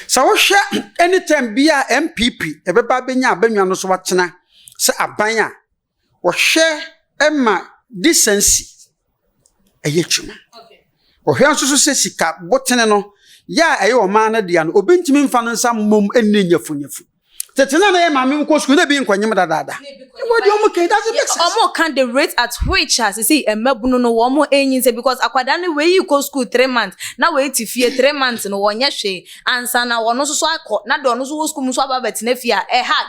So wo hwe anytime bia MPP ebeba benya abanwa no so watena se aban a wo hwe ema decency ayetwuma. Wo hwe nso so se sika botene no ya aye o man na dia no obintimi mfa no nsa mom enne nyafunyafu. Tetena na ye mame nko school na bi nkwanyem dadada. What do you make that make sense? Omo can the rate at which as you see emebunu no wo mo enyin say because akwada ne we you go school 3 months na we ti fie 3 months no wonye hwe ansa na wono so akọ na do no so school mu so ababet na fie e hard.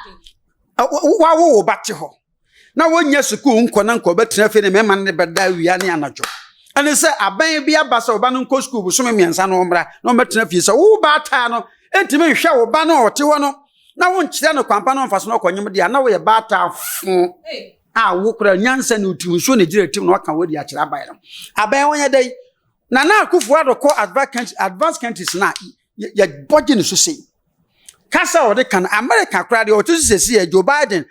Wa wo bate ho. Na wonya school nko na nko betena fie ne mema ne beda wia ne anajo. Ane se aban bi abasa oba no nko school bu so me miensa no mbra na betena fie se wo ba ta no entime hwe wo ba no ote wo no na won kire no kwampa no mfaso no kwanyem dia na wo ye bata fu wo kura nyansa ne utim so ne gire tim no waka wo dia kire aban no aban wonye dai na Akosua adoko advanced countries na ya budget ne so sei kasa wo de kan America kura de o to sesi e Joe Biden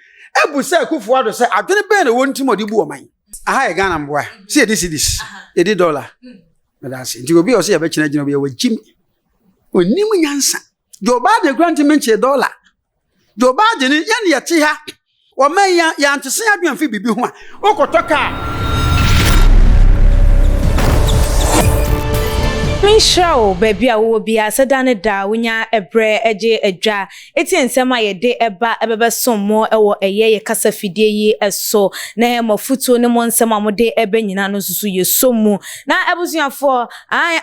ebu se Akosua ado se adwene be na won tim odi bu o man aha e Ghana mboa see this e di dollar me da se ndi obi o se ya be kina gina obi e wajim onim nyansa Joe Biden grant menche dollar Joe Biden yan ye ti ha wo men ya antese adwemfi bibi ho a okotoka Show baby a wo bia sedane da wonya ebre eje adwa eti ensema ye de eba ebebe sommo ewo eye ye kasa fidie yi eso na mafuto ne mo nsema mo de ebe nyina no susu ye sommu na ebusuafo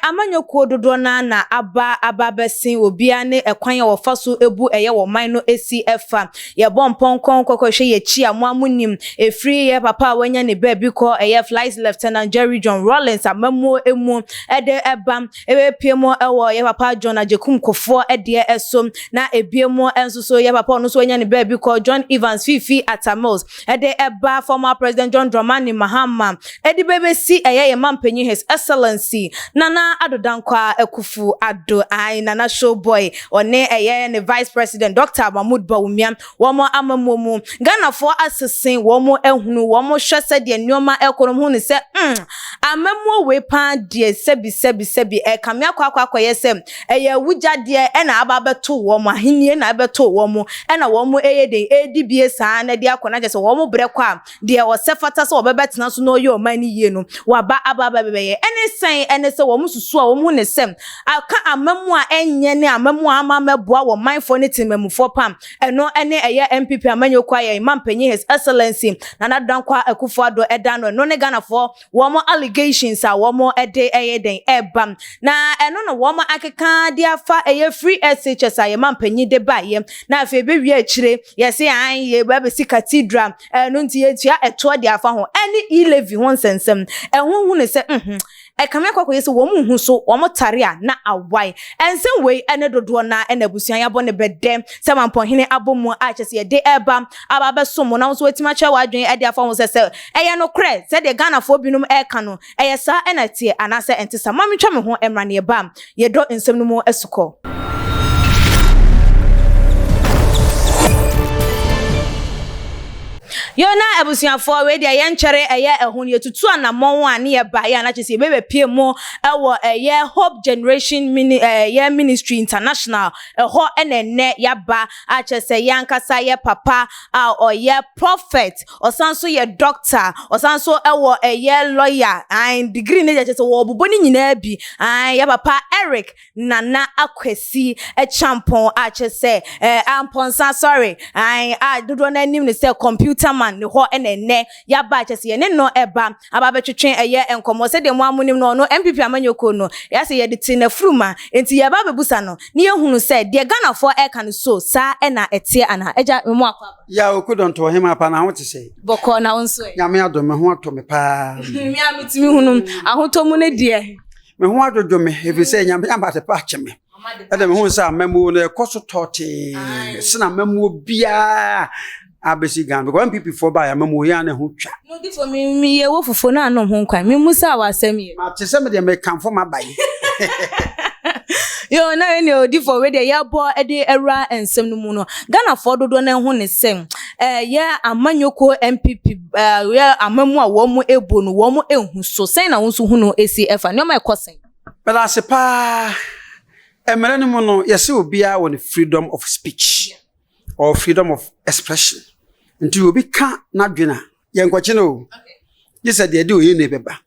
amanyoko dodo na aba besin obia ne ekwan ye wo faso ebu eye wo man no esi efa ye bomponkon kokohwe ye chi amuamunim efri ye papa wanya ne baby ko eye flight lieutenant Jerry John Rollins amamo emu ede eba ebe piemo ewo ye papa John Ajekum kofo ede esom na ebiemo enso ye papa no so nya ne baby called John Evans Fifi Atamos ede eba former president John Dramani Mahama ede bebe si eye ye mampanyi His Excellency Nana Adodankwa Ekufu Ado Nana Showboy one eye ne vice president Dr. Mahmoud Bawumia womo amamomu Ghana for assassin womo ehunu womo hwese de nneoma ekonom hu ne se amamo we pan de sebi kamia kwa yesem eye wuja de na ababeto wo mo ahenie na abeto wo mo na wo mo eye de edibie saa na de akona je se wo mo brekwa de wo sefata se wo bebetena so no ye o mani yie no waba ababebeye ene se wo mo susu a wo mo ne sem aka amamu a enye ne amamu amameboa wo mindful ne timamufo pam eno ene eye MPP amanyokwa ye mampanyi His Excellency Nana Dankwa Akufo Ado edano no ne Ghana for wo mo allegations a wo mo ede eye den ebam na eno no wo ma akeka dia fa eye free SHS aye mampanyi de baye na afa be wi akire yese an ye ba be cathedral no nti etua eto dia fa ho eni 11 ho nsensem ehunhu ne se kamia kwakwa yese wo mu hu so wo mo tare a na awai ense wei ene dodo na ena busuan ya bo ne bede se mamponhene abomu a chese ye de eba ababe somo na so wetima che wadwen e dia fa ho se eye no kre se de Ghana fo binum e ka no eye sa ena tie anase entisa mami twa me ho emra ne eba ye do nsem no mo esuko Yona ebusuafo we dia ye nchere eye ehun ye tutu anamon a ne ye ba ye na chese bebe pie mo ewo eye Hope Generation Ministry International eho enenne ya ba a chese yankasa ye papa o ye prophet osanso ye doctor osanso ewo eye lawyer and degree ne chese wo boboni nyina bi ya papa Eric Nana Akwesi champon a chese amponsa sorry dodo na nim ne say computer man ne ho enenne ya ba chese ye ne no eba ababetwetwen eye enkomo se de mo amunim no MPP amanyoko no ya se ye de tina fruma enti ya ba bebusa no ne ehunu se de Ghana for e kan so sa e na etie ana eja mo akwa ya okudonto hima pa na ho te se boko na onso ya me adome ho ato me pa mi amitimi hunum ahotomu ne de me ho adodo me efi se nya me abate pa cheme ade me hu sa memu no ekoso tote sina memu bia abesi gan because MPP for buy memu ya na ho twa no di for me ye wo fofo na anom ho kwan me musa wa asem ye ma te se me de me kan for mabai yo na ene odi for we de ya bo ede era ensem no mu no Ghana for dodo na ho ne sem ye amanyoko MPP ye amamu a wo mu ebo no wo mu ehu so sen na wo so hu no ACF ne ma ekosen bela se pa emere no mo no yesi obia won freedom of speech or freedom of expression. Nti obi ka na dwena ye nkwache no. Ye said de o ye ne beba.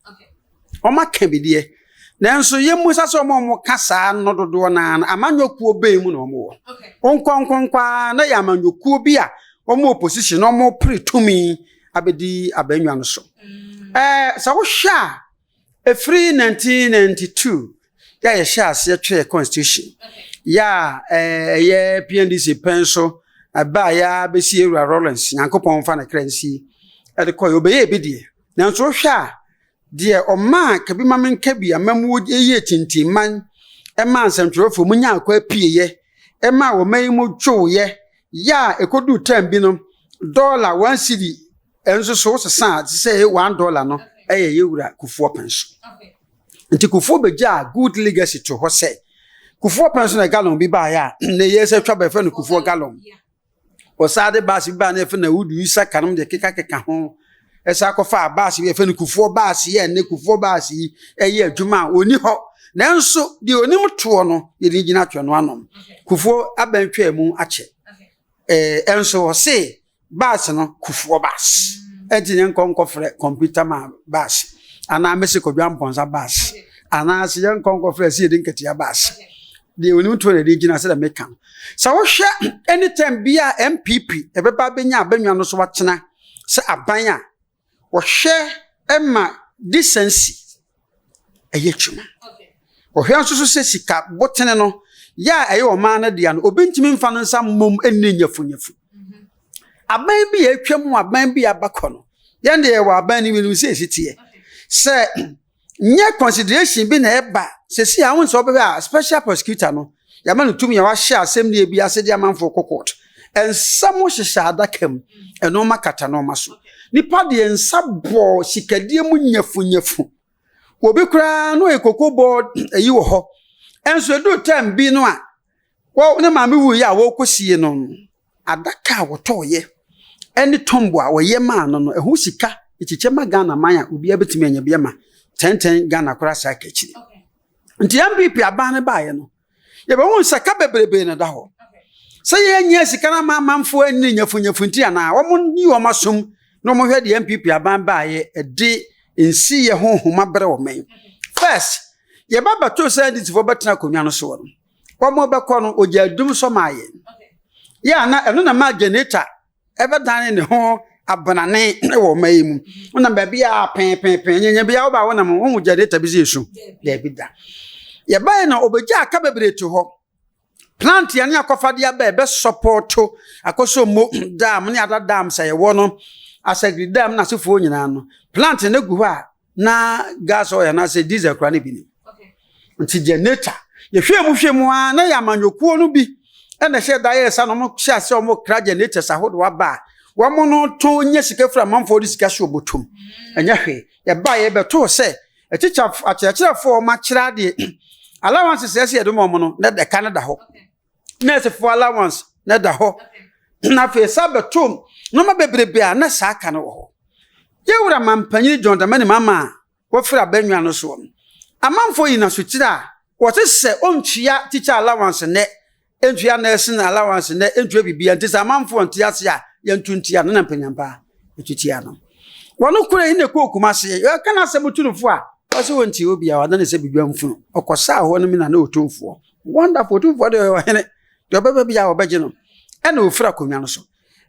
Oma ka bi de. Nanso ye musa so mo kasa no dodo na amanyokuo be mu no mo. Onkonkwa na ya amanyokuo bi a omo opposition omo pretumi abedi abanwa no so. Sa wo hwa free 1992 ya ye sha ase twe constitution. Ya ye PNDC penso aba ya besi ewura Rollins yankopon fa na kransi e de koy obeye bi de. Nanso hwa de oma ka bi mamenka bi amamu eye tintiman e ma nsantwerofo munya akwa pieye e ma wo mai mu dwoye ya ekodu time bi no dollar 1 cedi enso so sesa say $1 no eye yewura kufuo penso. Nti kufuo beja good legacy to ho say kufuo penso na gallon bi ba ya na yese twa ba fa no kufuo gallon osade basi ba na fa na wudu isa kanum de keka ho esa akofa basi we fa no kufuo basi ye ne kufuo basi eye adwuma oni ho nanso de onim to no ye ni gina twa no anom kufuo abantwa mu ache enso se basi no kufuo basi ejine nkonko fre computer ma basi ana mesi ko dwan ponza basi ana se yan nkonko fre se de nketia basi de onim to na de gina se da meka sa wo hwe anytime bia MPP ebeba benya abanwa no so watena se aban a wo hwe ema decency eyetuma wo hwe nso so se sika botene no ya eye o ma na dia no obintimi mfa no nsa mom enne nyafunyafu aban bi etwam aban bi abakọ no yende ye wa aban ni winu se sitie se nye consideration bi na eba se si awon so be a special prosecutor no ya ma no tumi ya wa hye asem ne bi ase dia manfo kokot ensamo hye adakam eno makata no maso nipa de ensabo sikadie mu nyafunyafu obi kura no Prέkoobaa eyi wo ho enso do time bi no a wo ne ma me wu ya wo kosie no adaka wo toye eni tombo a wo ye ma no no ehu sika echiche ma Ghana man a obi abetimi anya bia ma 10 Ghana kura sa kachiri nti MPP abane baaye no ye be won saka bebrebe na da ho se ye nya sika na mamfo ani nyafunyafu nti ana wo mon yi wo masom no mo hwe de MPP aban baaye edi ensi ye honhoma bere wo men first ye baba to say this for betna konwa no so wo mo be ko no ogyadum so maaye ya na eno na ma generator ebe dan ne ho abanane wo mai mu na ba bia pen nyenya bia wo ba wo na mo hu generator bi zesu da bi da ye ba na obegya aka bebre to ho plant ya ne akofa dia ba be support Akosua mo dam ne ada dam say wo no asagri dam na sefo nyina no plant ne gu ho a na gas oil na say diesel kra ne bi ni nti generator ye hwe mu a na ya manyokuo no bi ena hye da ye sa no mo hye ase o mo kra generator sa hodo wa ba wa mo no to nya sika fra manfo di sika hye obotum enya hwe ye ba ye be to se echicha achira fo ma kira de allowance se ye do mo no na de Canada ho na se fo allowance na da ho na fe sabetum no ma bebrebe a na sa aka no ho ye wura mampanyini John Dramani mama wo fra banwa no so amanfo yi na so kira wo se se ontwia teacher allowance ne entwia nursing allowance ne entwia bibia ntisa amanfo ntia se a ye ntuntia na mpanyampa etutia no wono kura yi ne kokuma se ye kana se mutunufo a wo se wonti obi a wada ne se bibia mfu okosa ho no mi na otumfo wonderful otumfo de yo hene de obeba bia obeje no e na ofura konwa no so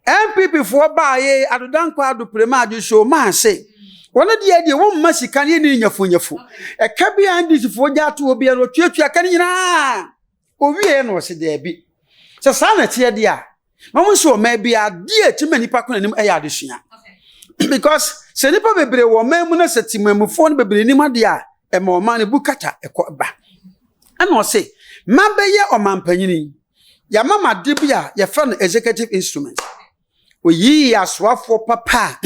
MPP fo ba ye adodankwa adoprema adwo ma se wono de wo mma sika ne ni nyafunyafu e ka bia ndisifo gya to obi no tuatua ka nyina owie no se de bi se sa na tie de a mamu so ma bia de atima nipa ko nanim eya adesua because se nipa bebre wo mamu na setimamufo no bebre nim ade a e ma o ma ne bukata e ko ba ana o se ma beye o mampanyini ya mama de bia ye fa no executive instrument oyi aswafo papa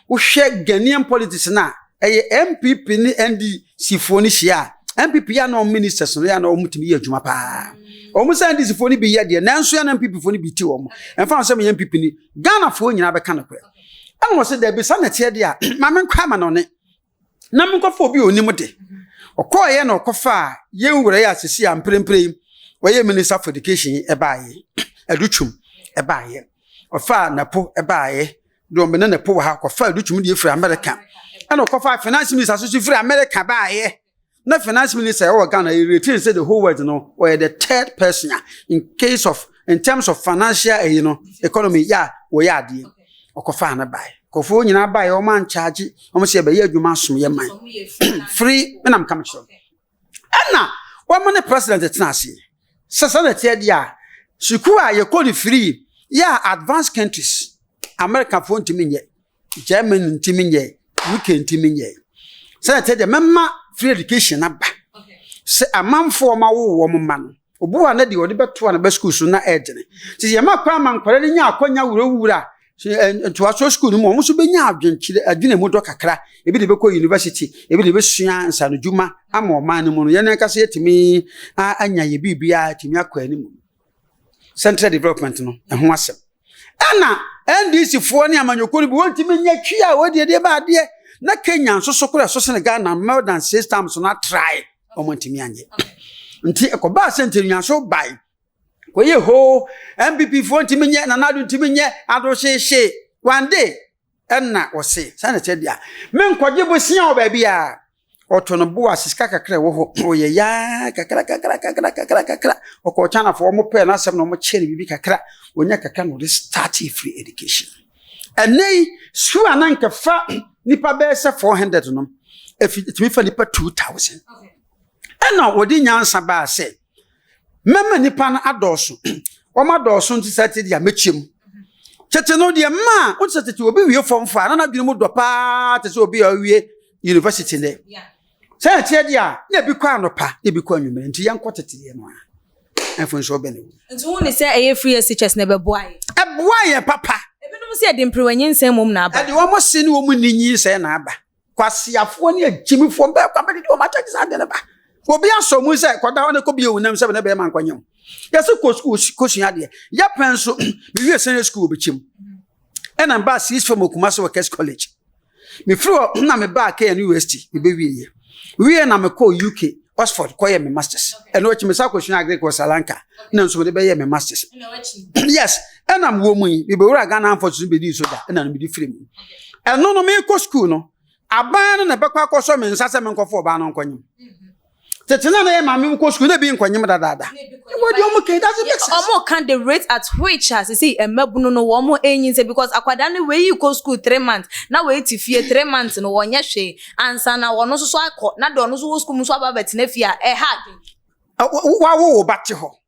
wo hwe Ghanaian politics na eye MPP ni NDC fo ni hia MPP ya no ministers no ya no mutimi ye adwuma pa o mu sa NDC fo ni bi ye de nanso ya na MPP fo ni bi ti o mo emfa so me MPP ni Ghana fo nyina be ka na kwa an wo se da bi sa na tie de a ma men kwa ma no ne na men ko fo bi oni mu de okoye na okofa ye nwure ya sisi ya mprempre Why Minister for Education ebaye. Educhum ebaye. Ofa napo ebaye. Do me na po ha kofa educhum die free America. And okofa finance minister so free America baye. Na finance minister o Ghana he retain say the whole world no or the third person in terms of financial economy we ade. Okofa na baye. Kofo nyina baye o man charge o say be ye adwuma som ye man. Free when I'm coming sure. Anna one man president tenase. Sasa na tie dia. Suku a ye call free advanced countries. America for ntimi Germany ntimi UK ntimi say tell the memma free education aba say amanfo ma wo ma no obu a na de odi beto na be school so na ejene ti ye makwa mankware ni nya akonya wurawura to aso school mu omo so benya adwene mu do kakra ebi de beko university ebi de besua nsanodwuma ama oman mu no ye na kase yetimi anya ye bibia timi akwa ni mu central development no ho asem ana NDC fo ni amanyoko ni bi wontimi nya twi a wodi de ba de na Kenya so kura so Senegal na more than 6 times na try omontimi anye nti ekoba sentiri nya so bai ko ye ho MPP fo ntimi nya na nadu ntimi nya ado hye one day enna wo se sana chedia me nkwaje bosia o ba bia otono bo asika kakra wo ho oye ya kakra oko chana fo mo pe na asem no mo chere bibi kakra onya kakra no start free education enei su ananka fa nipa be se 400 no efitimi fa nipa 2000 ena wodi nyansa ba se mema nipa na adoso o ma doso nti sati dia mechiem chete no dia ma o sati obi wie form fa na dwene mu dopa te se obi awie university ne say tie dia na bi kwa anopa na bi kwa nwumere nti yankotete ye no a enfo nso be ne nti wo ne say eye free SHS na be boaye boaye papa ebinom se de mprewanyi nsem mom na aba ade wo mo se ne wo mu ninyi se na aba kwasiafo ne agimifo be kwa be de wo ma charge sa de na ba obi asomu se kwada ho ne ko bi ewunam se na be ma nkwanyam yesi ko school ko sua de ya penso bi wie senior school be chim ena ba 6 from Okumase Workers College me fro na me ba ka university me be wie we na me ko UK Oxford ko ye me masters eno wachi me sa ko sua agree ko Salanka na nso de be ye me masters yes ena me wo mu yi be wura Ghana for so be di so da ena me di free mu eno no me ko school no aban no na be kwa ko so me nsa se me nkofo ba no nkonyim tetina na ye ma me ko school na bi nkonyim dada what do you that's a big omo can the rate at which as see emabunu no wo mo enyin say because akwada ne we you go school 3 months na we ti fie 3 months no wonye hwe ansa na wono so akọ na do no so school mu so aba betina fie a hard wa wo bate ho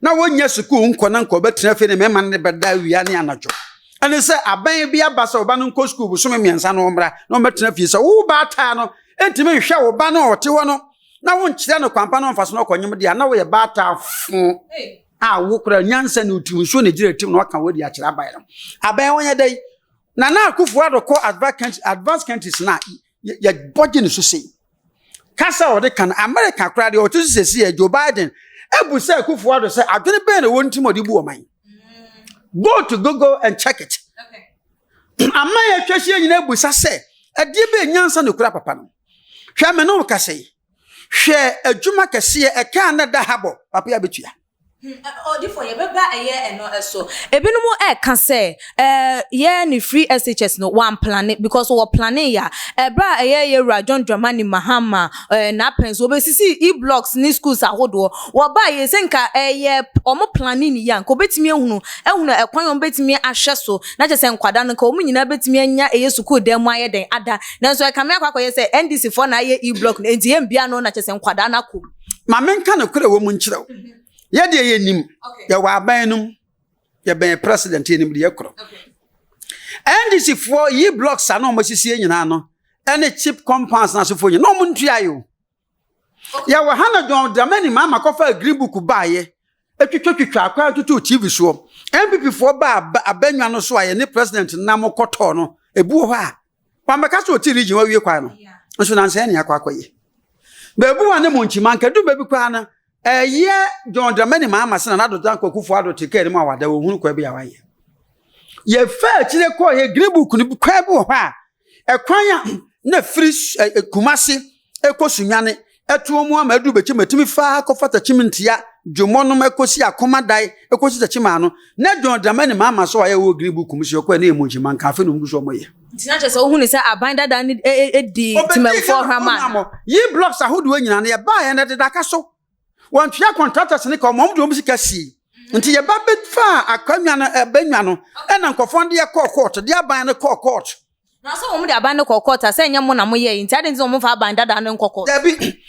na wonye school nko na nko betina fie ne me man ne beda wia ne anajo ane se aban bi abasa oba no nko school bu so me miensa no mra no betina fie se wo ba ta no entime hwe wo ba no ote wo no na won kire no kwampa no mfaso no konyim dia na wo ye bata fu wo kura nyansa ne utum so ne jira tim no aka wo dia kire abai no abai wonye dai na Akosua ado ko advanced countries na ya budget ne so sei kasa wo de kan America kura de o to sesi e Joe Biden ebu se Akosua ado se adwene be na won tim odi bu o man go to Google and check it amaya twahie nyina ebu sa se ade be nyansa ne kura papa no hwa me no ka sei hwe adwuma kese e ka na da habo papa ya betua odi for ye beba eye eno eso ebinum e ka se ye ni free SHS no one planet because we planning ya bra eye ye John Dramani Mahama na pens obesisi e-blocks ni schools ahodo wo ba ye senka eye omo planning ni ya nko betimi ehunu ekwan om betimi ahwe so na che se nkwada no ka omu nyina betimi anya eye school dem aye den ada na so e ka me akwa ye se NDC for na ye e-block na enti ye mbia no na che se nkwada na ko ma menka no kure wo mu nkyerɛw ye de ye nim ya wa abanum ya ben president ye nim de yakro NDC for ye blocks ana mo sisi nyina no ene cheap compounds na so fo nyina no mo ntua yo ya wa hana John Dramani mama kofa agree book ba ye etwetwetwa akwa tutu TV so MPP for ba abanwa no so aye ne president na mo koto no ebu ho a wa meka so ti region wa wie kwa no nso na nse ne akwa akoye bebu wa ne mo nchima nka du bebi kwa na ye John Dramani Mahama se na do dan Akosua ado te kere mu awada wo hunu kwa bia wa ye fa chire ko ye green book ni kwa bi ho a ekwan ya na free Kumase ekosunwane etuomu amadu bechi metimi fa akofata chimintia dwomo no mekosi akoma dai ekosi tachima no na dwon dramani mama so aye wo gribu kumsi okwa na emunji man kafe no nguso moye ntina che so hu ni say abanda da ni edi timemfo hama yi blocks ahodo nyina na ye ba ye na dedaka so wan twa contractors ni ka omom do musika si nti ye ba befa akanwa no ebanwa no na nkofon de ye court de aban no court na so omom de aban no court asa nya mo na mo ye nti ade nti omom fa abanda da no court dabi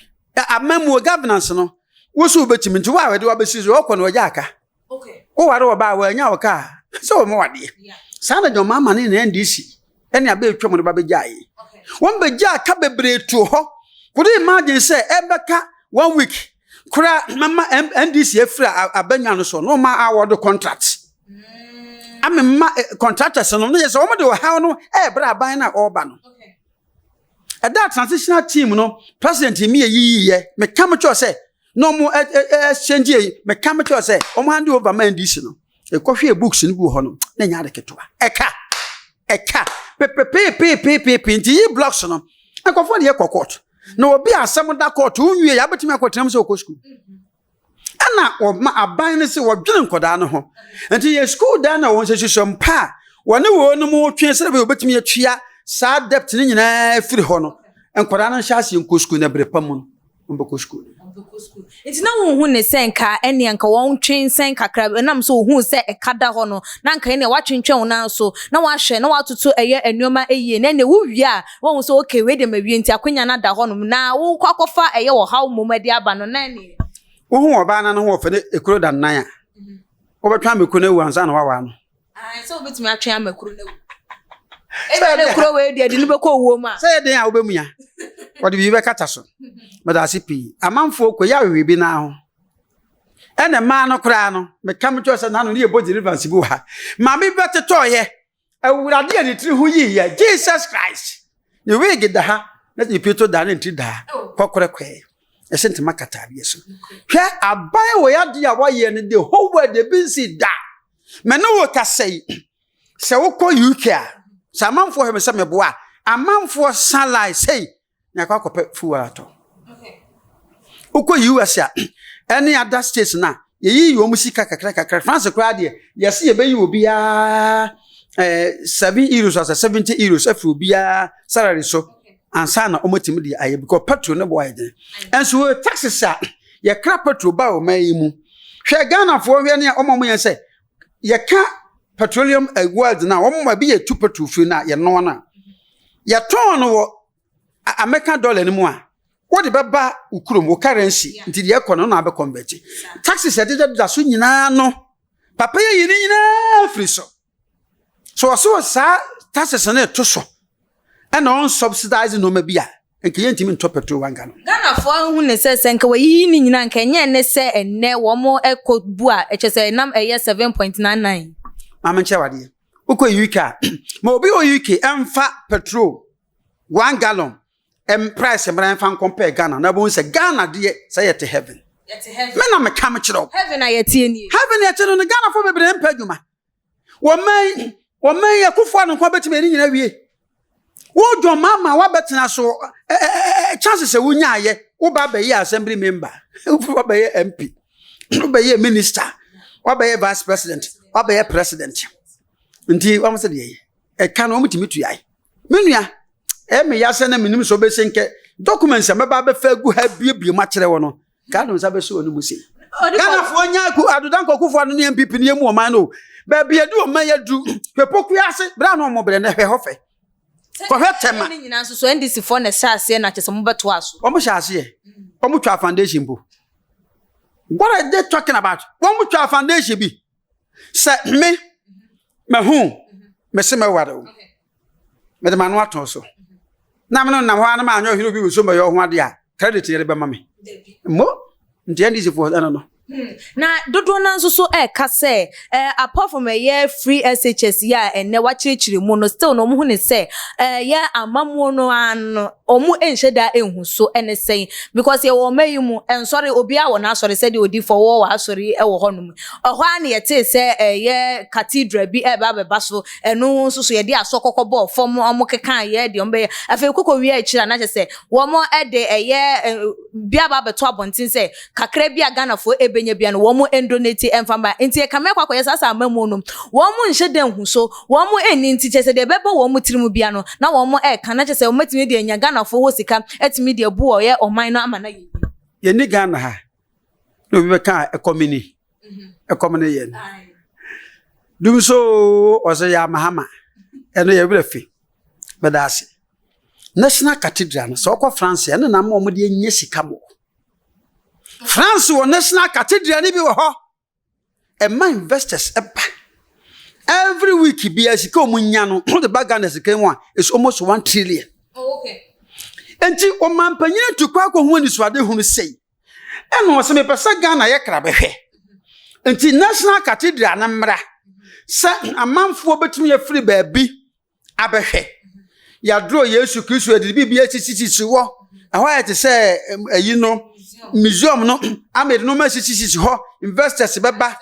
amamu governance no wosu betimi nti wa we de wa besi so okọ no wagya aka okay o ware oba wa nya oka so mo wade sana jo mama ni na NDC ene abe twom de ba begyae won begya aka bebre tu ho kudi imagine say ebeka 1 week kura mama NDC efra abanya no so no ma award contract amemma contractors no no yes o mo de ha no bra aban na oba no at that transitional team no president me yiye me come to say no mo exchange me come to say o mo hand over man this no e kohwe books ni bu ho no na nya de ketoa eka pe nti yi blocks no akofo de ye court na obi asem da court unwie ya betimi akotenam se school ana o ma aban ne se wo dwene nkoda no ho nti ye school da na won se hwehwempa wone wo no mo twen se be obetimi atwia sa debt ni nyina firi ho no enkoda no hya se nko school na brepa mu mboko school nti na wo hu ne senka ene anka won twen senka kra nam so hu se ekada ho no na anka ene wa twentwen wona so na wa hwe na wa tutu eye anuoma eye na ne wo wi a won so okay we de mawie nti akwanya na da ho no na wo kwakofa eye wo hawo momadi aba no na ne wo hu oba na no ho fe ne ekuro da nan a wo betwa mekuro na wu ansa na wa no so betumi atwen amakuro na wu ebe kuro we de adi no be ko wo ma say den a wo be mu ya wode bi be kata so madasi pi amanfo ko ya wewe bi na ho ene ma no kra no me kam cho se na no ne ebo deliverance bu ha ma me bete toye awurade ani tri hu yi ya Jesus Christ ne we gida ha na ti pito da na ti da kokore kwe esente makata bi so hwe aban wo ya dia wa ye ne de whole world de bi si da me no wo ka sei se wo ko UK a samanfo he me se me boa amanfo salai sei na kwa kope fuwa to uko US a any other states na ye yi musika kakra France kra de yes ye be yi obi a 7 euros or 70 euros afu obi a salary so ansa na omotim de aye because petrol no boy de enso taxes a ye kra petrol ba o mai mu hwe Ghana fo hwe ne omom ye se ye ka petroleum world na omom bi ye tu petrol fu na ye no na ye ton no wo American dollar ni mu a what the baba ukurum wo currency nti de ekono na be convert taxes edede da so nyina no papa ye yini nyina free so sa taxes na to so and on subsidize no ma bia enke ye ntimi ntop petrol wanga no Ghana fo hu ne se nka we yi ni nyina nka nye ne se enne wo mo ekobu a echese nam eye 7.99 mama nche wade uko UK ma obi o UK emfa petrol 1 gallon price mran fan compare Ghana na bo say Ghana de say yet heaven me na me kam kiro heaven ayete ni heaven yet no Ghana fo bebre mpa dwuma wo man yakufo no kwa betime ni nyina wie wo dwo mama wa betena so chances e wunya aye wo ba be ye assembly member wo ba ye MP wo ba ye minister wo ba ye vice president wo ba ye president nti wo mo se de e ka no mutimi tu ai menua me ya se na minim so be senke documents me ba be fa gu ha biebie ma kire wo no ka no sa be so onu musi Ghana fo nya ku adudan kokufo no ne MPP ne mu o man no ba bia du o man ya du pepoku ase bra no mo bre na hwe hofe ko hwetema ni nyina so NDC fo na shaase na chese mo beto aso o mo shaase o mo twa foundation bu what are they talking about o mo twa foundation bi se me hu me se me ware o me de manu aton so na me no na ho ana ma anyo hiro bi so me yo ho ade a credit yere be ma me mo ndi NDC fo na no Na dodo na nso so ka say apart from a year free SHS ya enne wa chirichiri mu no still no mu ne say ya amamu no an omu enhye da enhu so ene say because ye wo mayi mu ensori obi a wo na asori say de odi for wo asori e wo honum oho an ye te say ye cathedral bi e ba beba so enu nso so ye de asokokọ ball form omo kekan ye de ombe afi kokọ wi a chira na say wo mo e de ye bia ba beto abontin say kakra bia Ghana for benye bia no wo mu endonate emfamba nti e kame kwakọ yesasa amamu no wo mu nhye da enhu so wo mu eni nti chese de beba wo mu tirimu bia no na wo mu e kana chese wo matimi de enya Ghana for ho sika etimi de bu o ye oman no amana ye ni Ghana ha no bi be kan economy economy ye dum so o se ya Mahama eno ye brefi bedase National Cathedral so kwa France eno na mo de enya sika mo France wo National Cathedral ni bi wo ho e ma investors every week bi asika omunya no the bagana sika mu a is almost 1 trillion. Oh, okay. Enti o mampanyina tukwa akohu ni suade hunu sei eno se me pesa Ghana ye kra behwe enti National Cathedral na mra sa amanfo betumi ya free baabi abehwe ya draw Yesu Kristo edi bibia sisi wo ahwa ya te se ayi no museum no amede no ma sisi ho investors beba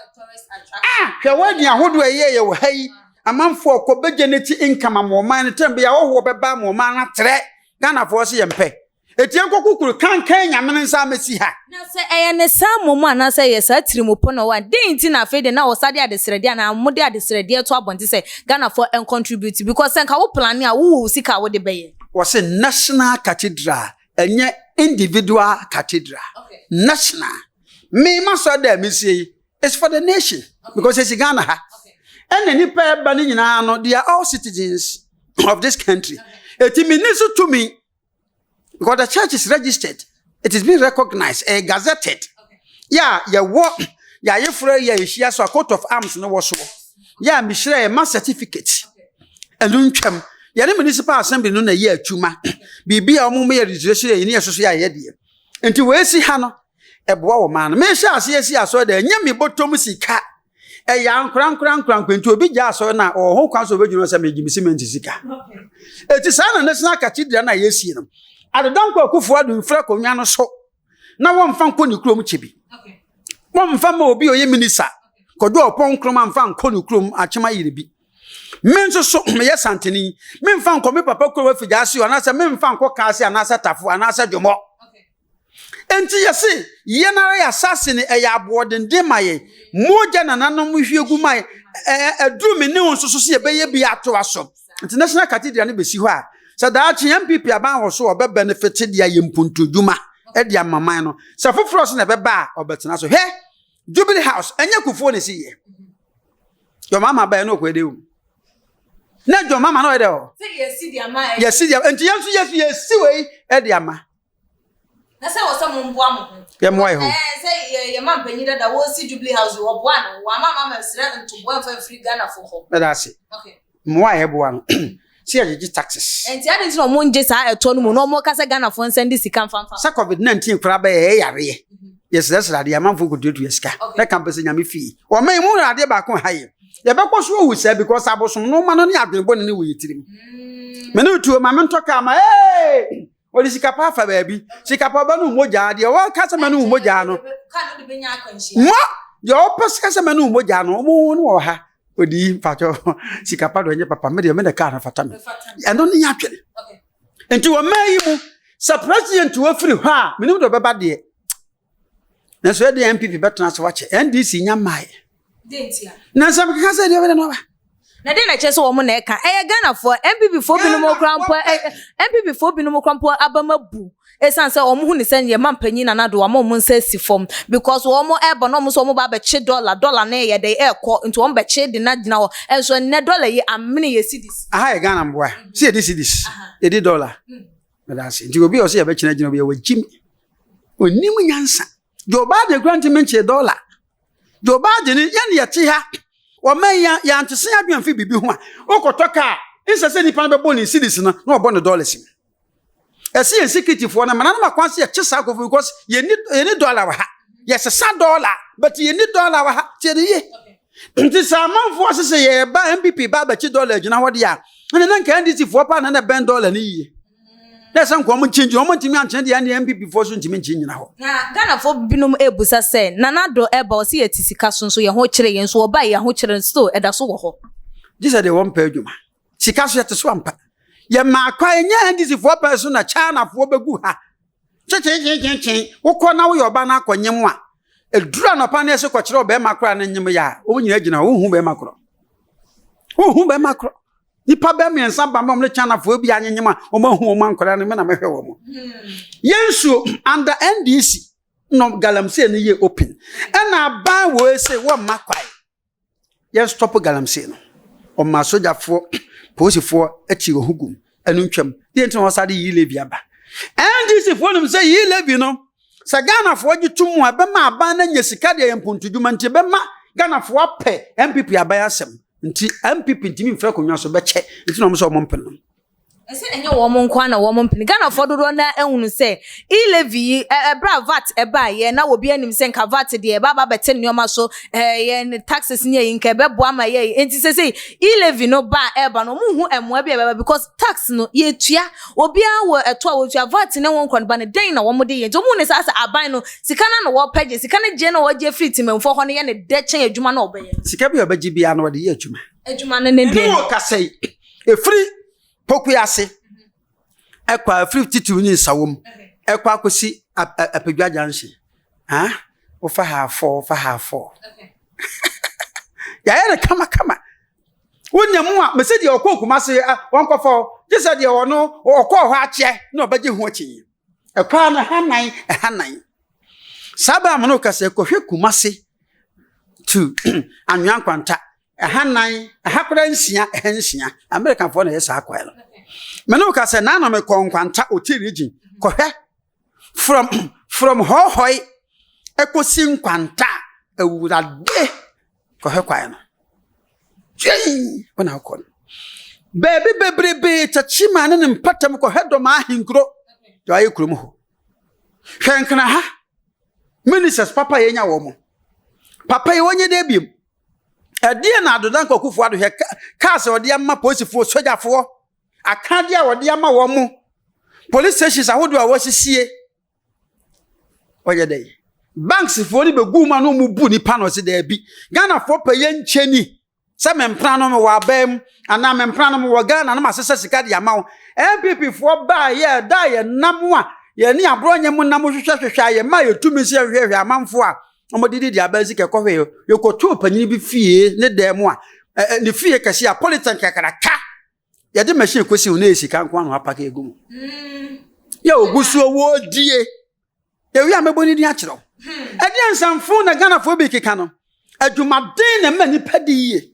hwe wadi ahodo ye wo hai amanfo okobe geneti income amoman tembe ya wo beba amoman na tre Ghana for se yempe etien kokukuru kan nyamene nsa mesi ha na se ne samomu ana se yesa tirimopo no wa denti na fe de na osade adesrede na mode adesrede to abonti se Ghana for en contribute because senka wo plan a wo sika wo de beye was a National Cathedral enye individual cathedral. Okay. National me maso da mesi is for the nation. Okay. Because it's Ghana ha and any pair bani nyina no they are all citizens of this country. Okay. It means to me because the church is registered, it is being recognized, gazetted. Okay. Yeah, ya work, ya yefre ya ishia so a coat of arms no was so. Yeah, mishre a mass certificate. And unchem, ya municipal assembly no na ye chuma. Bibi a omo me registration ye ni so ya ye de. Enti we si ha no, eboa wo man. Me sha ase aso da nya me botom sika. Ya nkran kwenti obi ja aso na o ho kwan so obedwuno se me gimisi menti sika. Okay. Eti sa na National Cathedral na ye si no. Adanko akufo adu mfra konwa no so na wo mfa nko ni krom chebi. Okay. Wo mfa ma obi oye minister. Kodo opon krom mfa nko ni krom achema yirebi. Menso so me yesanteni. Me mfa nko me papa kro afija ase ona se me mfa nko ka ase anasa tafu anasa dwomo. Okay. Enti yesi ye nara ya assassin ya abodende maye. Moja na nanom hwiegu maye. Aduru me ne wonso so se beye bi ato aso. International Cathedral ne besi ho a so that MPP aban wo so obe benefit dia yempuntu djuma e dia maman no so foforo so na beba obetena so he Jubilee House enye kufuo ne siye your mama ba no kwede o na your mama no e de o say yesi dia ma yesi dia enti yenso yesi we e dia ma na say wo so mo mboa mo ye mo ho say ye man panyida da wo si Jubilee House wo boa no wa mama ma sire nto boa fa free Ghana for ho na that's it. Okay mo aye boa no see ajeji taxes enti ade nti no mo nje sa eto no mo no mo ka se Ghana for send sika mfamfa sa COVID-19 kura ba ye yare yes that's right ya man fo ko dedu sika na campus nyame fi o man mu rade ba ko haye ye be ko so wu se because abosom no ma no ne adwenbo ne wo yitirim me no tuo ma me ntoka ma odi sika pa fa ba bi sika pa ba no moja de o ka se ma no moja no ka no de benya akwanhia mo yo pas ka se ma no moja no mo no ha odi pacho sikapa do nye papa me de me de ka na fata me eno ne yatwere. Okay. Enti wo mayi mu sa president wo free ha me nim do beba de na so de MPP betena so wache NDC nya mai dentia na sam ka se de we no ba na de na chese wo mo na e ka Ghana for MPP for bi no mo krampo MPP for bi no mo krampo abamabu esan se omo hu ni se ye mampanyi na na do wa mo nsa si form because wo mo ebo no mo so mo ba be che dollar na ye de e ko nti wo be che de na gina wo enso ne dollar ye amene ye cedis aha ye Ghana mboa see ye cedis ye di dollar me da se nti obi o se ye be chena gina obi ye wajim onim nyansa jo ba de grant menche dollar jo ba de ni ye ne ye che ha wo man ya antese adwan fi bibi ho a okotoka insa se nipa be bo ni cedis na obo ne dollars esi security for na mana na makwanse ye chesa ko because ye ni dollar wa ha yes sa dollar but ye need dollar wa ha tie ye nti samanfo asese ye ba MPP ba ba chi dollar gina ho de a na nka NDC fo pa na ben dollar ni ye na san ko mo change o mo ntimi anche de ya MPP fo so ntimi nchi nyina ho na Ghana fo binom ebusa se nanado eba o se yetisika so ye ho kire ye so oba ye ho kire so eda so wo ho disa de won pa adwuma sika so yete so ampa ye ma kwa nya NDC fo pa so na China fo begu ha che wokọ na wo yoba na akonyem a edura no pa na se ko kire oba makro na nyem ya o nyina gina wo hu be makro nipa be me nsa ba mom ne China fo bi anyem a o ma hu o man kwara ne me na mehwe wo mo yensu under NDC no galamsey ne ye open na ba wo se wo makwai ye stop galamsey no o ma soja fo police fo achi wo hugum anu ntwam de ntin wo sade yi lebi aba NDC fo no say yi lebi no sa Ghana fo gitum a be ma aba na nya sika de yempontuduma nti be ma Ghana fo apɛ MPP aba asem nti MPP ntimi mfra konwa so be che nti no mo so mo mpem no ese enye wo mo nkwa na wo mo mpini Ghana fo dodo na ehunu se ilevi bra vat eba ye na obi anim se nka vat de eba ba bete nneoma so ye taxes ne yin ka be boa ma ye enti se ilevi no ba eba no mu hu emoa bi eba because tax no ye tua obi a wo eto a wo tua vat ne won kon ba ne den na wo mo de ye nti mu ne sa aban no sika na wo page sika ne je na wo je free timemfo ho ne ye ne de chen adwuma na obaye sika bi obaji bia na wo de ye adwuma ne ne de no ka sei e free Pokuyase ekwa 52 ni sawom ekwa akosi apedwa janshi o fa ha 4 ya yere kama wonyam a mesedi okokuma wonkofo jese de wono okọ ho ache na obaje hu achi ekwa na hanan saba mono kase kohwe kumase to anwan kwanta hanan hakora nsia American for na yesa akwai meno ka se na me konkwanta oti region kohwe from hohoi ekosi nkwanta awurade kohwe kwai no jei wana akon baby bebrebe tachima ne mpatam kohwe do ma ahinkro do ayi kurom ho hwenkana ha ministers papa yenya wo mo papa ye wonye de biem edie na adodan kokufu ado he cars odi ama policefu sojafo akadia odi ama wo mu police stations ahodo a wosisie oye dey banks fo ni begu ma no mu bu ni pa no se da bi Ghana fo paye ncheni se mempra no me wa bam ana mempra no me wo Ghana na masese sika dia ma MPP fo ba ye da ye nam a ye ni abronye mu nam hwehwehwehwa ye ma ye tumi se hwehwe amanfo a omodidi dia ba sika kohwe yo kotu panyini bi fie ne dem a ne fie kase a politan kakaraka ye de machine kosi o na esika nko anu apaka egum ya ogusu owo die ye wi ameboni di akiro e di ansamfo na Ghana fo bi keka no adwumaden na mani padi ye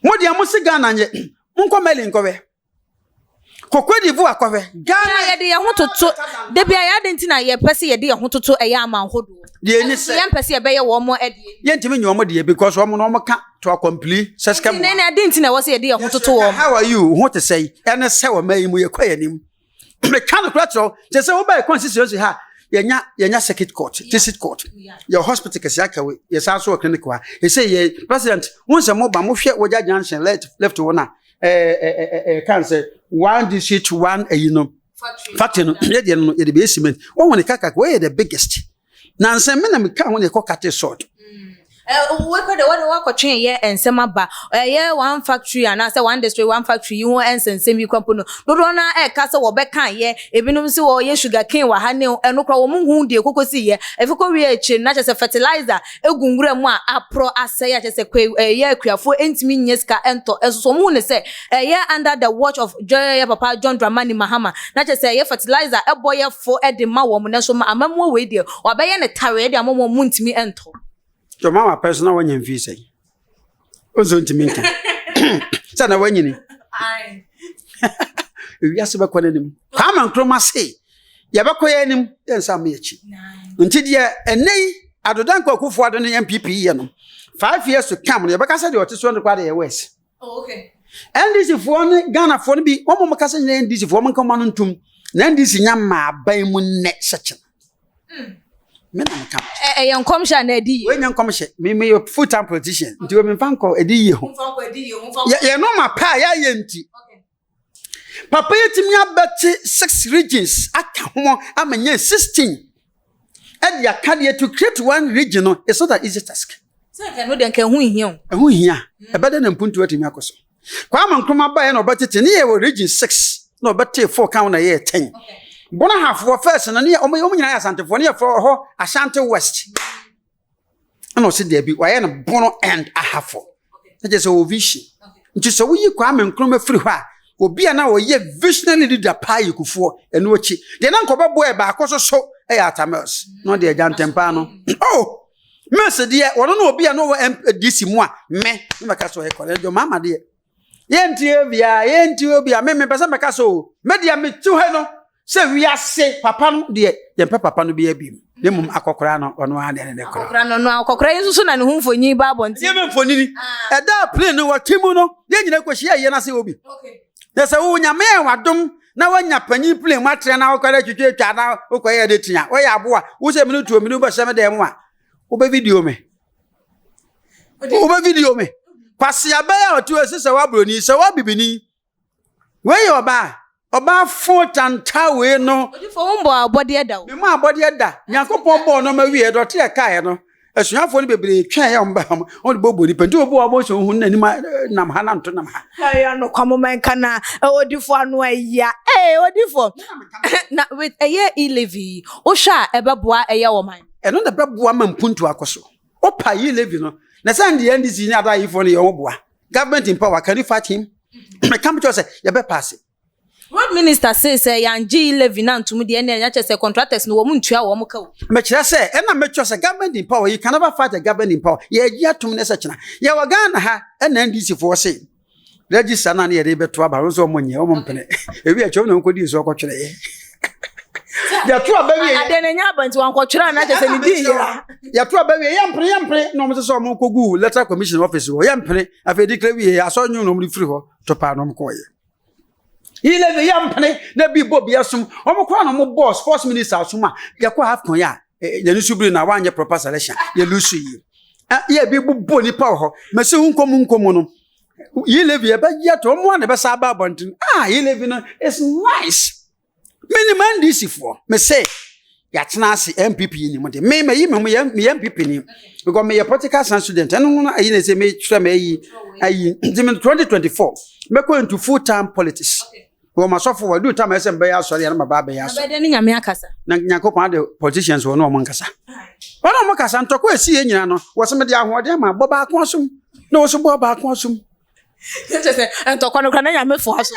modi amusi Ghana nye munko meli nkowe kokwedi vu akọwe Ghana ye de ye hototo de bia ya de ntina ye pese ye de ye hototo e ya amanhodo de ni se ye pese ye be ye wo mo e de ye ntimi nyi wo mo de because wo mo no mo ka to complete seska mo ne de ntina wo se ye de ye hototo wo how are you what to say ene se wo mai mu ye kwa yanim me kan kura tro je se wo ba constituency ha yenya circuit court district court your hospital kase akawe ye sa so clinic wa he say ye president won se mo ba mo hwe wo junction left wo na can say one district one factory no ye de no ye de be cement won won kaka we the biggest na nse me na me ka won ye kokate sword we could what kwatwen ye ensema ba ye one factory and say one district one factory you ensensem bi kwampo no dodo na ka se wo be kan ye ebinum se wo ye sugar cane wa ha ne eno kro wo mu de kokosi ye efiko wi echi na che se fertilizer egungura mu a apro ase ya che se ye akuafo entimi nyeska ento eso mu ne se ye under the watch of Joy Papa John Dramani Mahama na che se ye fertilizer eboye fo e de ma wo mu ne so ma amamu we de oba ye ne tare de amamu mu ntimi ento your mama personal when you visa. Ozo ntiminka. Sana wanyini. Ai. Yase ba kwanenim. Kwama nkroma se. Ya ba koye nim ensa me achi. Nti de enei adodan kwakufu ado ne MPP ye no. 5 years to come ya ba kasa de otiso ndo kwa de west. Oh okay. NDC fo ne Ghana fo ne bi omo makasa ne NDC fo man kama no ntum. Na NDC nya ma ban mu ne seche. me na mka Yon commission na edi we nyan commission me your full time politician nti we me fa nko edi ye ho ye no ma pa ya ye nti papa yetimi abeti 6 regions aka ho amanya 16 and ya card to create one region no it's not an easy task say can no den kan hu hia hu hia e beda na mpuntu atimi akoso kwa ma nkroma ba ye no betete ne ye region 6 no bete 4 kan na ye 10 bona half for first na ne omo nyina ya santefo ne ye for ho Ashanti West and also there be why na bono and a half for that is a vision nti so we kwa ma nkroma free ho a obi ana wo ye visionary leader pa yekufo eno chi de na nkobabo e ba akoso so e atamels no de ajantempa no oh mess de wono no obi ana wo DC mu a me meka so e kole jo mama de yenti obi a me pesa meka so media me tu he no se wi ase papa no de ye papa no bi abim ne mum akokora no ono ade ne kora akokora no akokora yesusu na ne hu mfonyi ba bonti ye me mfonini e da plane no watimu no ye nyina kwahia ye na se obi okay yesa wo nyame wadom na wanya panyi plane matre na okara twetwe twa na okoye de tia wo ya abo a wo se minutu ominu ba se me de mu a wo be video me kwase abaya otu esese wa Broni se wa bibini we ye oba fo tanta we no odi fo humbo abode da wo me ma abode da yakopon bo no ma wie do te kae no asuafo ni bebre twa ya mba ham on bobo ni penti obo abo so hu nani ma nam ha na nto nam ha ya no kwamoman kana odifo anu aya odifo na with eye e-levy o sha ebeboa eye wo man eno na beboa ma mpuntu akoso o pa e-levy no na sand the NDC ni ada ifo ni yo boa government in power can you fight him me come to say you be pass Road minister says yanji e-levy na ntum de na nya say contractors no wo muntua wo mo ka wo me kire say e na me kire say government in power you can never fight a government in power ye gi atum ne se kina ye wa Ghana ha e na NDC for say register na ye de beto aba so mo nye o mo mpene e bi a chom na nkodi so ko twere ye ya to abawi ye ade na nya abanti wan ko twere na je say ni di ya to abawi ye yampre no mo so mo kogu letter commission office ho yampre afi declare wi ye aso nyu no mo free ho to pa no mo ko ye e-levy yampene na bi bobi asum omukwa no mo boss sports minister asuma yakwa half kon ya ye nisubiri na wanye proper selection ye lusu yi ye bi bubo ni pa ho mese hunkomu no e-levy e ba ya to mo na be sa ba bontin e-levy no is nice minimum this for me say ya tena ase MPP ni mo de me MPP ni because me political science student no ayi na say me try me ayi 2024 me go into full time politics wo masofo wa do time SM be ya sori na baba be ya so be de ni nyame akasa na nyakopon de politicians wo no mo nkasa wono mo kasa ntoko esi ye nyina no wo se me de ahode ma boba akonsum na wo so boba akonsum se ntoko no kra na nyame fo aso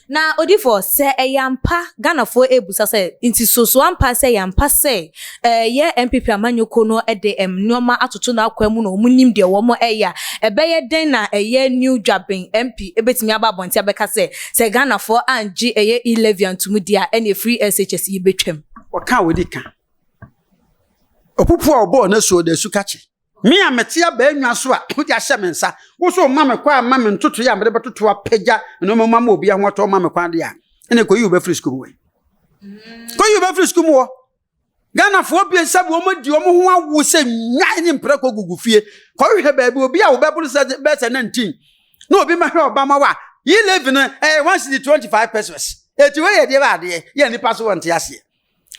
na odifo se eyampa Ghana fo ebusa se nti soso ampa se yampa se ye MPP amanyoko no de nneoma atoto na akwa mu no munim de wo mo eya ebeye den na eye new jabin MP ebetimi ababonti abeka se Ghana fo anji eye e-levy antum dia ene free SHS yibetwam waka wodika opupu obo na so da sukachi me ametia ba anwa so a wodi ahye mensa wo so mama kwa mama ntoto ya mede betoto apagya no mama obi ahoto mama kwa de a ene koyi oba free school we koyi oba free school mo Ghana fo bi sabu o madi o mo ho awo se nya ni mpreko gugufie koyi he ba bi obi a wo bebulu se be 19 no obi ma hwe obama wa e-levy no 125 pesos eti we ye de ba de ye nipa so wonte ase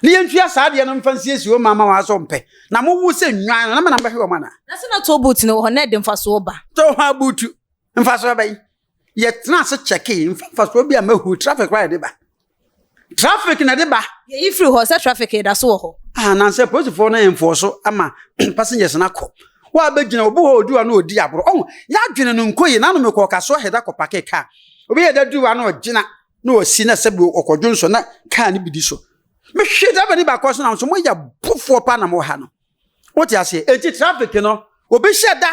ni yentua saade no mfansi esi o mama wa so mpe na mo wu se nwan na na behwe o mana na se na to boot no ho na de mfaso ba to ha butu mfaso ba ye tena se check mfaso bi a mahu traffic right de ba traffic na de ba ye free ho se traffic da so ho na se police for na enforce ama passengers na ko wa begina obu ho odu na odi abro ya dwene no nkoyi na no me ko kaso heda ko pake ka obi ye da duwa na ogina na osi na se bi okodwonso na ka ni bidi so me hweda ba ni ba kwaso na so mo ya bufo pa na mo ha no what you say enti traffic no obi hweda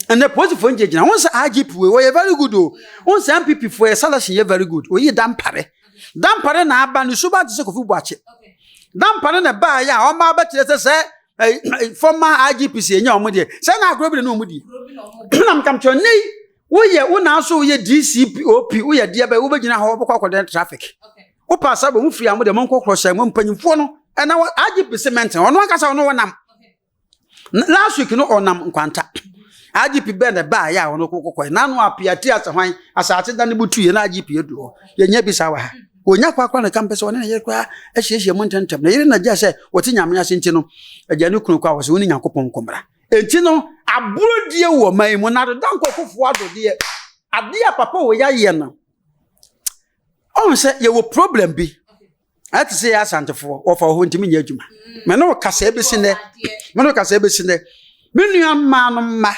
ene police for nje gina won say IGP we very good o won say MPP for salary ye very good o yi dampare na aba ni suba tse kofi buache dampare na ba ya o ma ba tire se former IGP se nya o mo de se na agrobile no mo di na mkam choni wo ye wo na so ye DCP OP wo ye dia ba wo begina ho bokwa kwode traffic wo passa ba mu free am de mon kokro sha mo mpanyimfo no And now IGP cement on one case no one. Last week no onam nkwanta. IGP bend the bar ya ono kokoko. Na no apia ti asahwan asate da ne butu ye na IGP edu. Ye nya bisa wa ha. Onya kwa na campus one ye kwa ehye mu ntentem. Na yire na gya se woti nyame ase nti no agya ne kunu kwa wo se woni nyankopon komra. Enti no aburo die wo man mu na do dankofofo ado die. Ade a papa wo ya ye no. On se ye wo problem bi. Ati se ya santefo wo fa ho ntimi nya adwuma. Me no kasa ebesi ne. Me no kasa ebesi ne. Me nua ma no ma.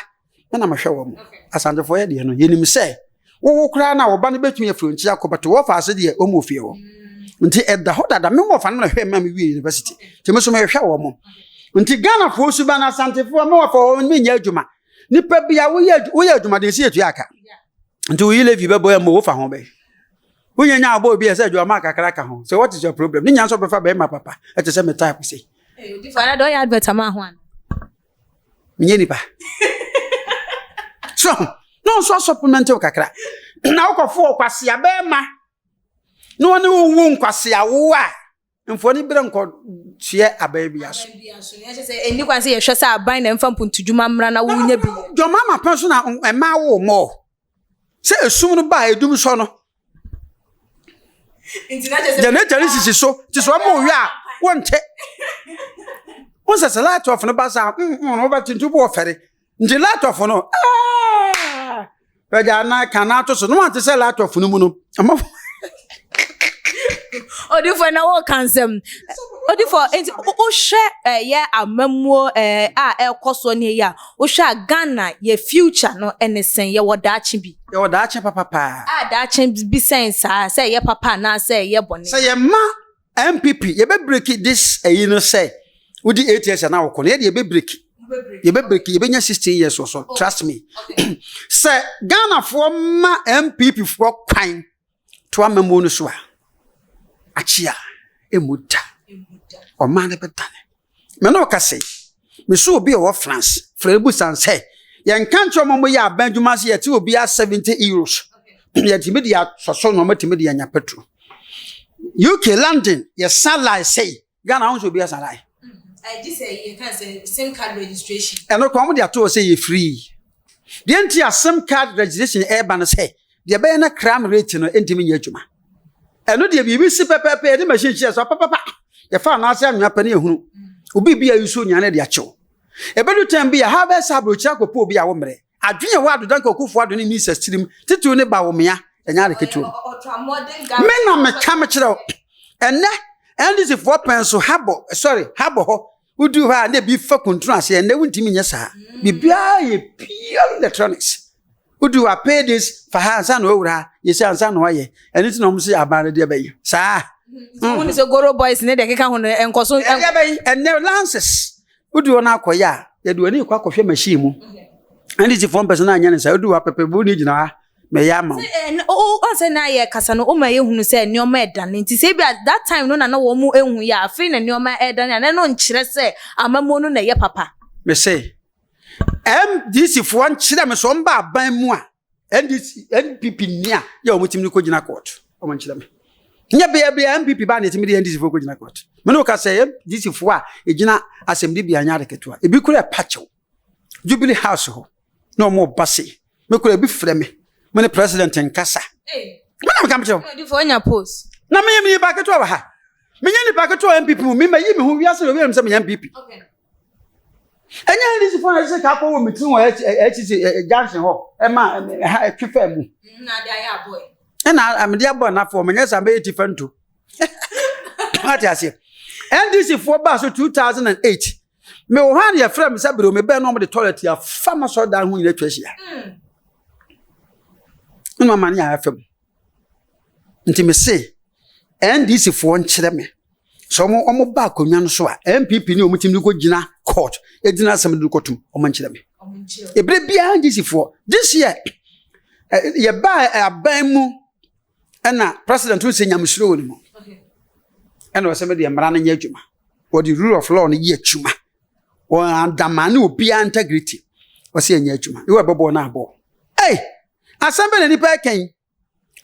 Na ma hwe wo mu. Asantefo ye de no yenim se wo kura na wo ba no betun ye fronti akobato wo fa ase de o mo fie wo. Nti edda hoda da me mo fa no hwe ma me wi university. Ti me so me hwe wo mo. Nti Ghana fo su ba na asantefo me wo fa wo me nya adwuma. Nipa bia wo ye adwuma de si etu aka. Nti wo yi levi be boy mo wo fa ho be. Unya nya abo bi ese adwuma kakra ka ho. So what is your problem? Ni nya so be fa be ma papa. E te se me type say. Eh, di fa na do ya advert ma ho an. Nye nipa. So, no so supplemental kakra. Na ukofo kwase abema. No one wu nkwase awo a. Mfo ni bere nko tie ababia so. Ya se eni kwanse ye hwese aban na mfa mpuntudwuma mra na wo nya bi. Jo mama penso na ema wo mo. Se esum no ba edum so no. Janetari sisi so, ti so mo wi a wonte. Won se light off no ba sa no ba tintu bo fere. Nje light off no. Ah! Peja na kana to so no want se light off no mu no. Ama Odifo na wo kansem. Odifo o hwe ye amamuo a ekoso ne ya. O hwe Ghana ye future no enesen ye wodache bi. Ye wodache papa. Ah dache bi sense say ye papa na say ye bone. Say ye ma MPP ye be break this you know say we di 8 years na wo kono ye be break. Ye be break ye be nya 16 years or so. Trust me. Okay. Say Ghana for ma MPP for kwan to amamuo no so a. Achia emuda o man de betane me no ka say me so obi o France frebu san say ye nka ncho mo ye abanjuma se ye ti obi a 70 euros ye ti me dia so no ma ti me dia nya petrol UK London ye salary say Ghana won so obi a salary I just say you can say SIM card registration e no ko mo dia to say ye free the anti SIM card registration e ba no say the be na crime rate no enti me nya adwuma eno de bibi si pepepe de machine chia so papa ye fa na ase anwa pane ehunu obi bia yuso nya na de achew ebedu tem bia ha be sabro chia kopo obi a wo mre adwene wa do danka okufu ado ne misa stirim titu ne ba wo mea enya de ketu me na me kam kire enne ndisi for penso habo ho udu ha na bi fa kontrol ase enne wuntimi nya sa bibia ye pure electronics udu a pay this for her san owura ye say ansan no ye anything no mse abare de bayi sa won se goro boys ne de keka ho no enkoso de bayi and lances udu na akoya ye de oni kwa kohwe machine mu and this from person anya ne sa udu a pepe bu ni gina me ya ma o say na ye kasa no o ma ye hunu say ne o ma edan nti say bia that time no na wo mu ehun ya afi na ne o ma edan na no nkire say amamu no na ye papa me say MDC for one chira me so mba ban mu a NDC NPP nia ya omutim ni ko gina court o man chira me nya be MPP ba na timi de NDC for ko gina court me no ka say MDC for a e gina assembly bia nya de keto a e bi kura pacho Jubilee House ho no mo base me kura bi frɛ me ne president nkasa me na me kam cho do for nya post na me ba keto ba ha me nya ni ba keto MPP mu me yi me hu wiase we me say me MPP okay. Enya this for say ka ko wo meeting wo junction ho e ma twifa mu na dia ya boy e na am dia boy na for menya sambe twifa nto what you say NDC for ba so 2008 me wo han ya frame say bro me be no mo the toilet ya fama so dan hu ni twahia no man ya fam nti me say NDC for nkyere me so omo ba konwa no so a MPP ni omutim ni ko gina court e gina asem ni ko tum omo nkyere me ebre bia NDC for this year ye ba aban mu na president who say nyamsuro ni mo and was somebody mara na nya adwuma or the rule of law no ye adwuma or andamane obi integrity was say nya adwuma you ebobo na abo hey assembly ni pa kan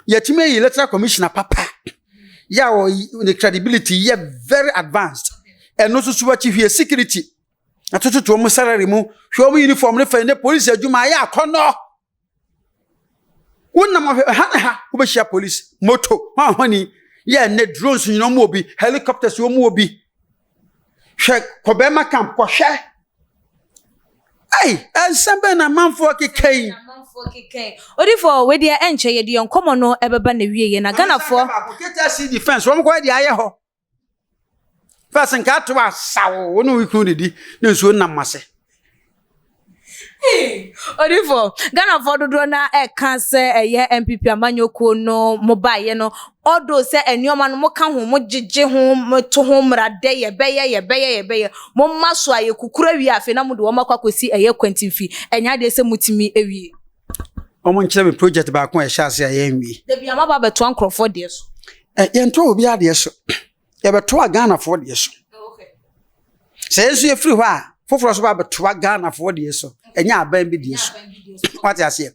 yetime electoral commissioner papa ya o the credibility ye very advanced eno so suwa chi hwe security atoto to mo salary mu hwe mo uniform ne fa ne police adwuma ya akono wonna mo ha wo be share police moto ha honi ye ne drones nyino mo obi helicopters wo mo obi hwe kobema camp ko hwe ai ensemble na manfo kekei Odifo we dia enche ye dia nkomo no ebeba na wiye na Ganafo keta si defense wo mo ko dia ye ho person ka to asawo wo no wikru didi na nsuo namase Odifo Ganafo dodo na eka se eye MPP amanyoko no mobile no odo se enioma no mo ka ho mo gege ho mo to ho mrade ye beye mo maso aye kukura wi afi na mo de wo makwakosi eye kwantimfi enya de se mutimi ewie omo nkyere me project ba ko e hyase aye enwi de bia maba beto ankrofo de so ye nto obi ade so ye beto Ganafo de so okay se ensu ye free ho a foforo so ba beto Ganafo de so enya aban bi de so what you say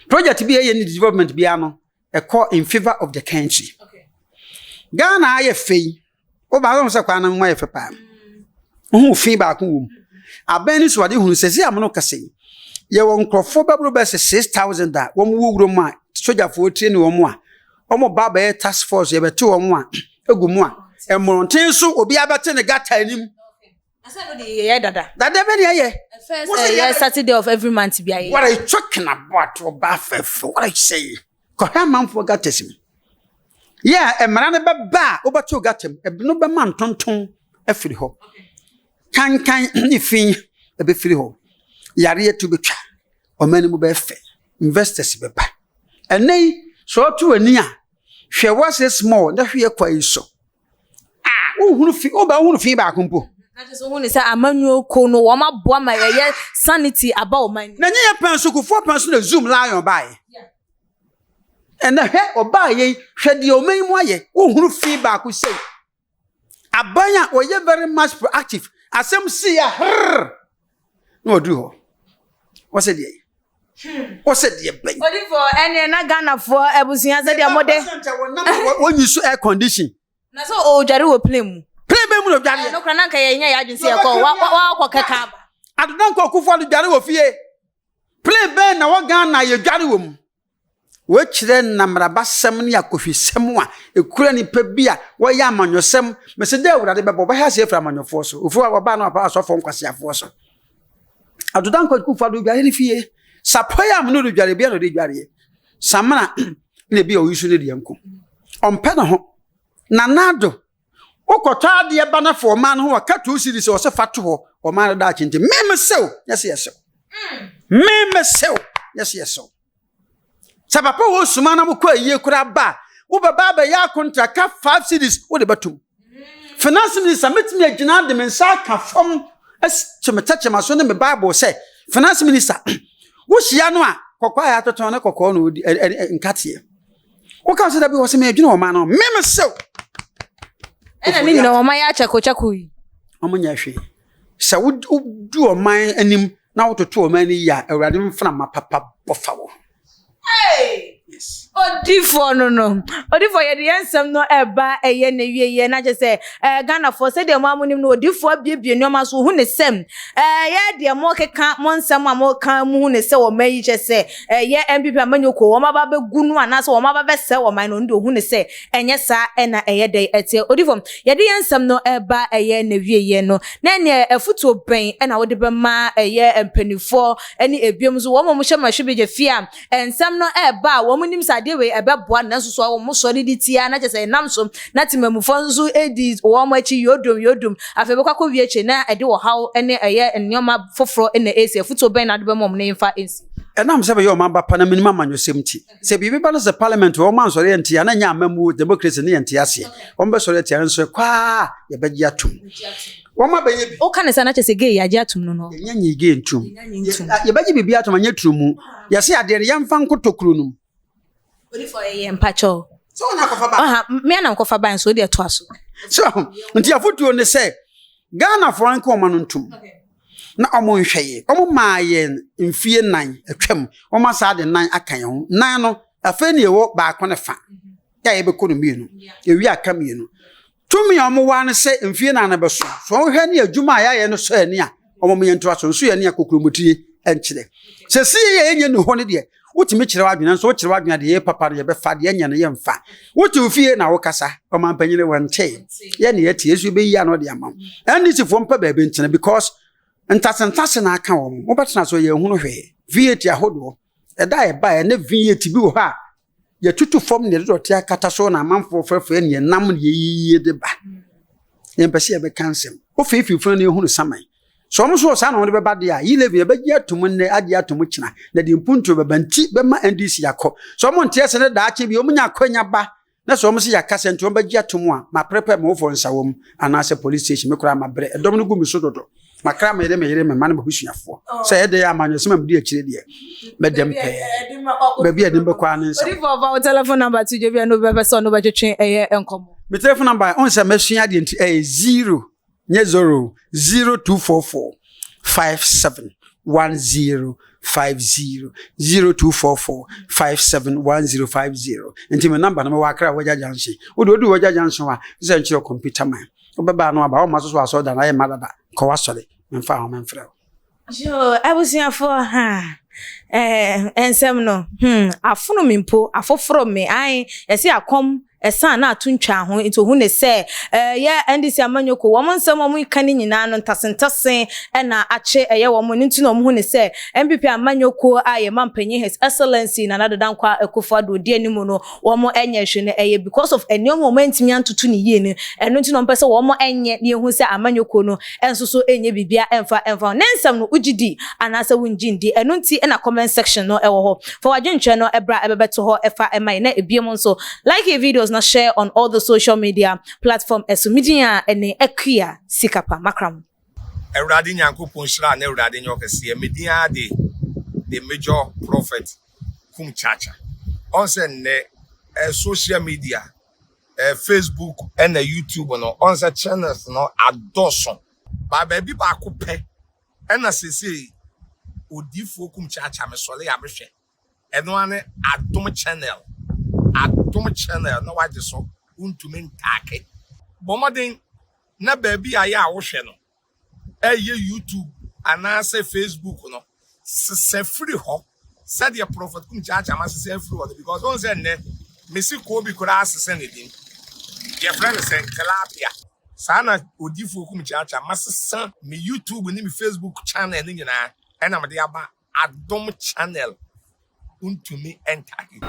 project bi ye ni development bi ano a call in favor of the country okay Ghana aye fei o ba so se kwa na nwa ye fe pa hu fi ba ko wom aban ni so wade hu se am no kase ye won krofo babro be 6000 da wo mu wugro ma soja fo train wo mu a omo baba ye task force ye bete wo mu a egumu a emronten so obi abete ne gata anim asa no de ye dada be ne ye first Saturday of every month bia ye what are you talking about oba fefo what are you saying ko ha man for gata sim yeah emra ne be ba obato gatam no be man tonton afiri ho kan ifin e be firi ho yare to betwa o mani mu be fe investors be ba enei so to ani a hwe was small na hwe kwa iso uhunu fi oba uhunu fi ba kompo na just uhunu say amanyo ko no wo maboa ma ye sanity aba o man na nye penso ku 4 penso na zoom lion bae ena he oba ye hwe de o man mu aye uhunu fi ba ko sei abanya o ye very much proactive asem see ya no do ho what's it dey what's it dey ben Odifo ene na Ganafo ebusuya se de mode won use air condition na so o jare wo play mu be mu no dware no kra na nka ye nya ya adwinse ye ko wa ko keka ba adodan ko kufo do dware wo fie play be na wo Ghana ye dware wo mu wo kire na mrabasem ne akofisem a ekura ni pa bia wo ya amanyosem mese de awurade bebo ba ha se efra amanyofo so ofu wa ba na pa asofo nkwasiafo so adodan ko kufo do dware ni fie sapoya am no do dware bia no de dware samana ne bia o yisu ne de yanko ompe na ho na nado okotwa de ba na fo man ho ka 2 series o se fato ho o man da chinti meme sew yes meme sew yes sabapa wo suma na mo kwa yie kura ba wo baba ba ya contract ka 5 series wo de batum finance minister metimi agina de mensa ka fom chemetache so ne me bible say finance minister wo hia no a kokwa ya toton na kokko no nkate wo ka se da bi wo se me adwina wo ma no meme sew ena ni no ma ya chako yi omunya hwe sa wo du o man anim na wo toto o man ni ya awurade mfana mapapa bofa wo yes Odifo no Odifo ye de ensem no eba eye na wieye na je se Ganafo se de mo amunim no Odifo abiebie nyoma so hu ne sem ye de mo keka mo nsem a mo kan mu hu ne se wo mayi je se ye MPP amanyoko wo maba be gunu ana se wo maba be se wo man no ndo hu ne se enye sa ena eye de etie Odifo ye de ensem no eba eye na wieye no na ne afuto ben ena wo de be ma eye empanifo ene ebiem so wo mo hye ma hwe je fia ensem no eba wo munim sade we ebeboa na nso so wo so de tia na je nam so na timamufo nso edi wo mo achi yodum afa be kwakọ wie eche na ede wo haw ene eye nyoma foforo ene esi afuto ben na de be mom na imfa ensi enam se be yo mamba pa na minimum manyosem ti se bibi ba no se parliament wo man so re ntia na nya amamu democracy ne ntia ase wo be so re tia nso kwa ye be gia tum wo ma be ye bi o kan se na che se gay ya gia tum no nya nya ge ntum ye be gi bibi atum anya turumu ye se ade re yamfa nkotokuro num Odifo ye mpacho so na kofa ba me na kofa ban so de to aso so ntia fotuo ne se Ghana for nko ma no ntum na omo nhweye omo maaye mfie nan atwam omo sa de nan akan ho nan no afa ne wo ba ko ne fa ya ye be ko no mienu ewi aka mienu tumi omo wa ne se mfie na na beso so hwe ne adwuma ya ye no so ani a omo me nto aso so ye ne akokromotue enkyere se si ye enye ne ho ne de wotimi kyere wadwena so kyere wadwena de ye papa de ye befa de enye ne ye mfa wotu fie na wo kasa omo ampanyire wonte ye ne yeti yesu be yi ano de amam ndc fo mpa ba be nkyene because ntasentase na aka wo mo betena so ye hunu hwe vieti ahodo eda e ba e ne vieti bi wo ha ye tutu fom ne do te akata so na amanfo frefre ne nam ne yiye de ba ye mpese ye be kansem o fefifo ne hunu saman so mo so sa na wo de be ba de a yi levi ye be gye atum ne ade atum kina na de mpuntu be banti be ma ndc yakọ so mo nte ese ne da ache bi o munya kwanya ba na so mo se yakase nti o be gye atum a ma prepare mo fo nsawom anase police station me kura ma bre edom no gu mi so dodo makra me de me yire me man be husuafo say e de ya manyo se mam de akire de me dem pe be bia dem be kwa ne nsa odi for our telephone number to je bia no be person no be twetwe eye enkomo me telephone number on se mesua de nti 0 nye 0244 571050 0244 571050 nti me number na me wakra waja janshi odu waja janshi wa se nchiro computer man obeba no aba o maso so aso da na ye madada ko wasole mfa ho menfrɛ yo abusiafo ha ensem no afono mimpo afoforo me ai ese akom esa na atuntwa ho nti hu ne se ya ndisi amanyoko wo nsem wo ikane nyina no ntasentase na ache eye wo mo nti no hu ne se MPP amanyoko aye mampanyi his excellency na nadodankwa ekofado di animu no wo mo enye hwe ne eye because of any moment mi antutu ne yie ne eno nti no mpese wo mo enye ne hu se amanyoko no enso so enye bibia emfa nensem no ugidi anase wunjindi eno nti na comment section no ewo ho for wadwentwe no ebra ebebeto ho efa emai na ebiem nso like your videos na share on all the social media platform esumidia ene ekia sikapa makram Ewrade Nyankopon shira na ewrade nyokese media de the major prophet kum chacha on say ne social media Facebook and YouTube no on say channels no adoson ba ba bi ba ko pe na sese odifo kum chacha me sole ya mehwe eno ane adom channel no waje so untumi ntake bomoden na ba bi aya a wo hwe no YouTube anase Facebook no se free ho said the prophet kum church am se free ho because on say ne mesi ko bi kura asese ne din your friend say tilapia sana odifo kum church am asese me YouTube ni me Facebook channel ni nyina na me de aba adom channel untumi ntake